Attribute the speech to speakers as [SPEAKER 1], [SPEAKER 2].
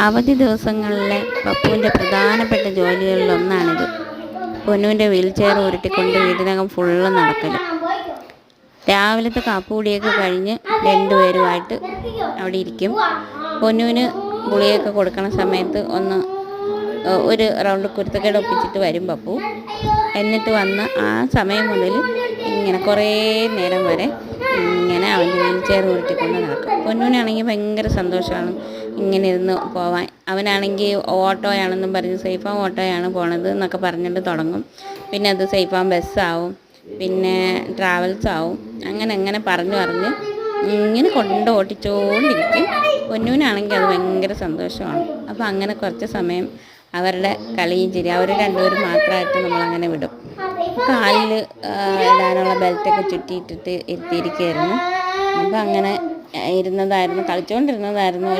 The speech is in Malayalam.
[SPEAKER 1] അവധി ദിവസങ്ങളിലെ പപ്പുവിൻ്റെ പ്രധാനപ്പെട്ട ജോലികളിലൊന്നാണിത്. പൊന്നുവിൻ്റെ വീൽ ചെയർ ഉരുട്ടിക്കൊണ്ട് വീടിനകം ഫുള്ള് നടക്കൽ. രാവിലത്തെ കാപ്പുകൂടിയൊക്കെ കഴിഞ്ഞ് രണ്ടുപേരുമായിട്ട് അവിടെ ഇരിക്കും. പൊന്നുവിന് ഗുളികയൊക്കെ കൊടുക്കണ സമയത്ത് ഒരു റൗണ്ട് കുരുത്തക്കേട് ഒപ്പിച്ചിട്ട് വരും പപ്പു. എന്നിട്ട് വന്ന് ആ സമയം മുതൽ ഇങ്ങനെ കുറേ നേരം വരെ ഇങ്ങനെ അവൻ്റെ വീൽ ചെയർ ഉരുട്ടിക്കൊണ്ട് നടക്കും. പൊന്നുവിനാണെങ്കിൽ ഭയങ്കര സന്തോഷമാണ് ഇങ്ങനെ ഇരുന്ന് പോവാൻ. അവനാണെങ്കിൽ ഓട്ടോയാണെന്നും പറഞ്ഞ് സേഫാം ഓട്ടോയാണ് പോണത് എന്നൊക്കെ പറഞ്ഞിട്ട് തുടങ്ങും. പിന്നെ അത് സേഫാം ബസ്സാവും, പിന്നെ ട്രാവൽസ് ആവും. അങ്ങനെ പറഞ്ഞ് ഇങ്ങനെ ഓട്ടിച്ചുകൊണ്ടിരിക്കും. പൊന്നുവിനാണെങ്കിൽ അത് ഭയങ്കര സന്തോഷമാണ്. അപ്പോൾ അങ്ങനെ കുറച്ച് സമയം അവരുടെ കളിയും ചിരി അവർ രണ്ടുപേരും മാത്രമായിട്ട് നമ്മളങ്ങനെ വിടും. കാലിൽ ഇടാനുള്ള ബെൽറ്റൊക്കെ ചുറ്റിയിട്ടിട്ട് ഇരുത്തിയിരിക്കുകയായിരുന്നു. അപ്പോൾ അങ്ങനെ കളിച്ചുകൊണ്ടിരുന്നതായിരുന്നു.